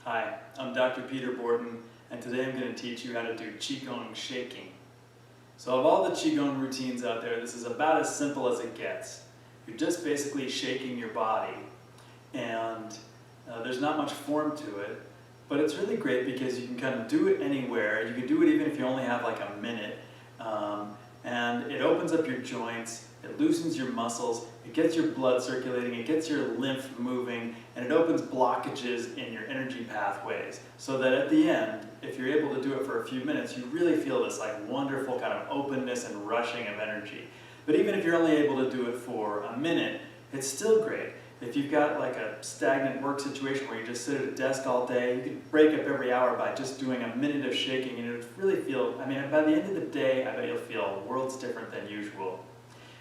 Hi, I'm Dr. Peter Borten, and today I'm going to teach you how to do Qigong shaking. So of all the Qigong routines out there, this is about as simple as it gets. You're just basically shaking your body, and there's not much form to it, but it's really great because you can kind of do it anywhere. You can do it even if you only have like a minute, and it opens up your joints, it loosens your muscles, it gets your blood circulating, it gets your lymph moving, and it opens blockages in your energy pathways so that at the end, if you're able to do it for a few minutes, you really feel this like wonderful kind of openness and rushing of energy. But even if you're only able to do it for a minute, it's still great. If you've got like a stagnant work situation where you just sit at a desk all day, you could break up every hour by just doing a minute of shaking, and it would really feel, by the end of the day, I bet you'll feel worlds different than usual.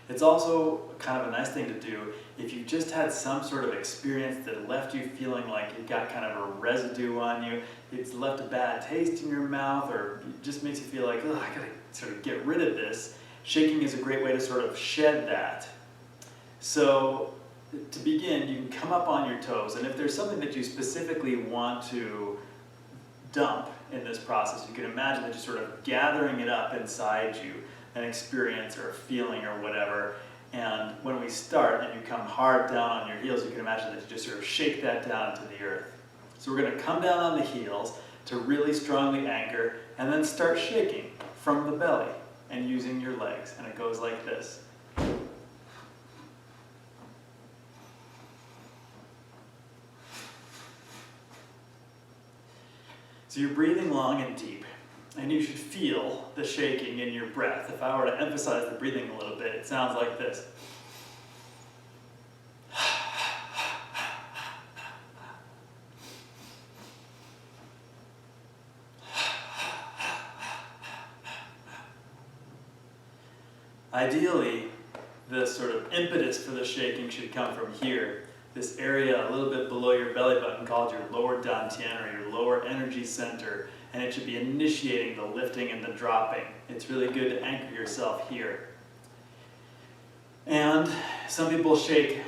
It's also kind of a nice thing to do if you've just had some sort of experience that left you feeling like you got kind of a residue on you, it's left a bad taste in your mouth, or it just makes you feel like, oh, I gotta sort of get rid of this. Shaking is a great way to sort of shed that. So to begin, you can come up on your toes, and if there's something that you specifically want to dump in this process, you can imagine that you're sort of gathering it up inside you, an experience or a feeling or whatever, and when we start and you come hard down on your heels, you can imagine that you just sort of shake that down into the earth. So we're going to come down on the heels to really strongly anchor, and then start shaking from the belly and using your legs, and it goes like this. So you're breathing long and deep, and you should feel the shaking in your breath. If I were to emphasize the breathing a little bit, it sounds like this. Ideally, the sort of impetus for the shaking should come from here, this area a little bit below your belly button called your lower dantian, or your lower energy center, and it should be initiating the lifting and the dropping. It's really good to anchor yourself here. And some people shake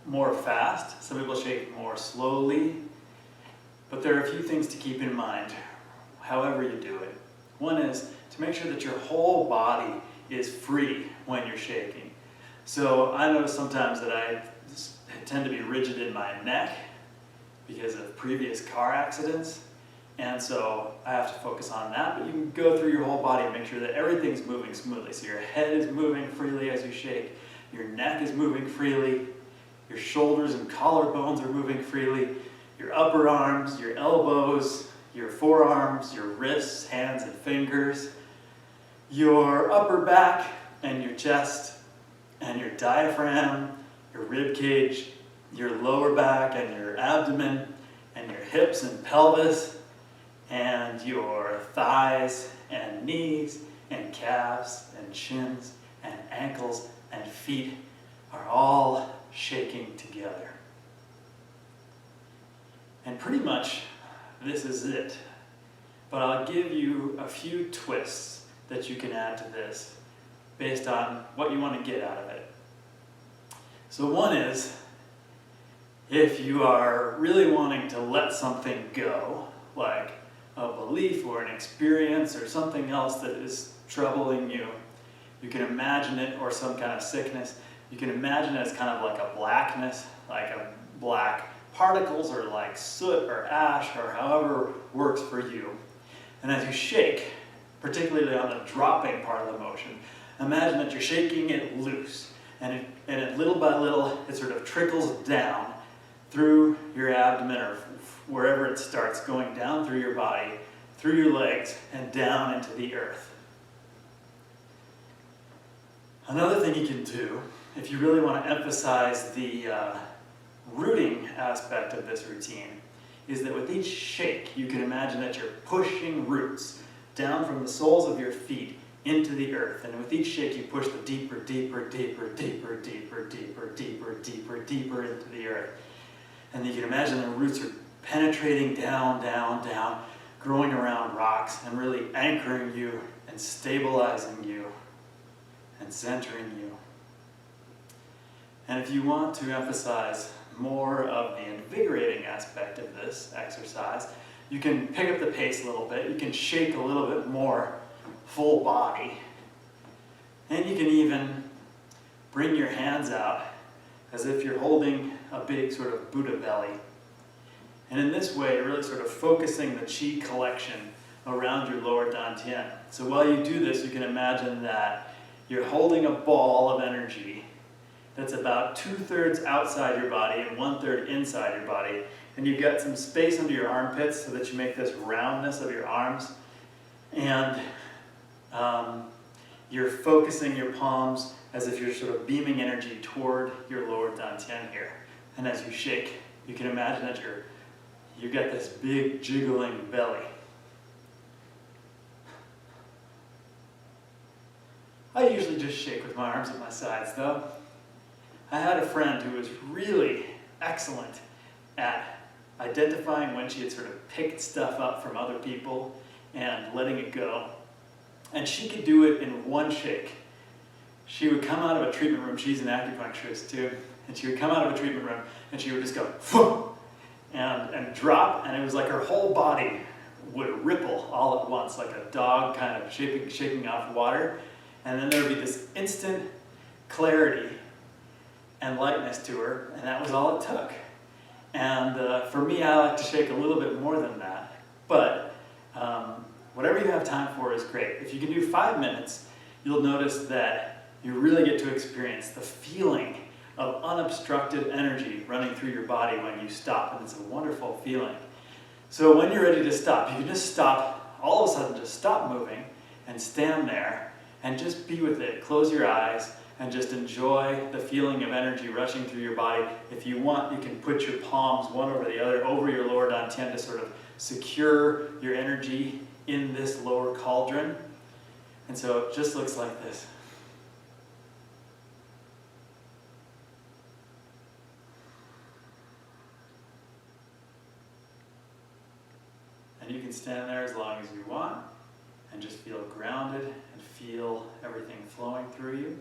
more fast, some people shake more slowly, but there are a few things to keep in mind however you do it. One is to make sure that your whole body is free when you're shaking. So I notice sometimes that I tend to be rigid in my neck because of previous car accidents, and so I have to focus on that, but you can go through your whole body and make sure that everything's moving smoothly. So your head is moving freely as you shake, your neck is moving freely, your shoulders and collarbones are moving freely, your upper arms, your elbows, your forearms, your wrists, hands and fingers, your upper back and your chest and your diaphragm, your rib cage, your lower back and your abdomen, and your hips and pelvis, and your thighs and knees and calves and shins and ankles and feet are all shaking together. And pretty much this is it. But I'll give you a few twists that you can add to this based on what you want to get out of it. So one is, if you are really wanting to let something go, like a belief or an experience or something else that is troubling you, you can imagine it, or some kind of sickness, you can imagine it as kind of like a blackness, like a black particles, or like soot or ash, or however works for you. And as you shake, particularly on the dropping part of the motion, imagine that you're shaking it loose. And it little by little, it sort of trickles down through your abdomen, or wherever it starts, going down through your body, through your legs, and down into the earth. Another thing you can do, if you really want to emphasize the rooting aspect of this routine, is that with each shake, you can imagine that you're pushing roots down from the soles of your feet into the earth, and with each shake you push the deeper, deeper, deeper, deeper, deeper, deeper, deeper, deeper, deeper into the earth. And you can imagine the roots are penetrating down, down, down, growing around rocks and really anchoring you and stabilizing you and centering you. And if you want to emphasize more of the invigorating aspect of this exercise, you can pick up the pace a little bit. You can shake a little bit more full body. And you can even bring your hands out as if you're holding a big sort of Buddha belly. And in this way, you're really sort of focusing the qi collection around your lower dantian. So while you do this, you can imagine that you're holding a ball of energy that's about 2/3 outside your body and 1/3 inside your body. And you've got some space under your armpits so that you make this roundness of your arms. And you're focusing your palms as if you're sort of beaming energy toward your lower dantian here. And as you shake, you can imagine that you've got this big jiggling belly. I usually just shake with my arms at my sides though. I had a friend who was really excellent at identifying when she had sort of picked stuff up from other people and letting it go. And she could do it in one shake. She would come out of a treatment room, she's an acupuncturist too, and she would come out of a treatment room and she would just go, phoom, and drop, and it was like her whole body would ripple all at once, like a dog kind of shaking off water. And then there would be this instant clarity and lightness to her, and that was all it took. And for me, I like to shake a little bit more than that, but whatever you have time for is great. If you can do 5 minutes, you'll notice that you really get to experience the feeling of unobstructed energy running through your body when you stop, and it's a wonderful feeling. So when you're ready to stop, you can just stop, all of a sudden just stop moving and stand there and just be with it. Close your eyes and just enjoy the feeling of energy rushing through your body. If you want, you can put your palms one over the other over your lower dantian to sort of secure your energy in this lower cauldron. And so it just looks like this. And you can stand there as long as you want and just feel grounded and feel everything flowing through you.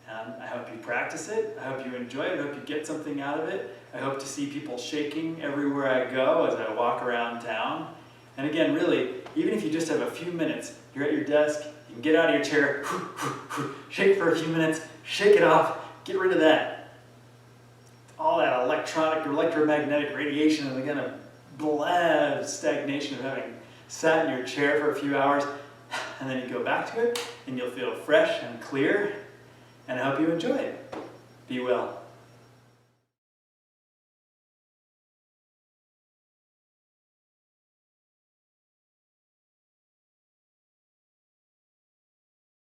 And I hope you practice it. I hope you enjoy it. I hope you get something out of it. I hope to see people shaking everywhere I go as I walk around town. And again, really, even if you just have a few minutes, you're at your desk, you can get out of your chair, shake for a few minutes, shake it off, get rid of that. All that electromagnetic radiation and again, a blah stagnation of having sat in your chair for a few hours, and then you go back to it, and you'll feel fresh and clear, and I hope you enjoy it. Be well.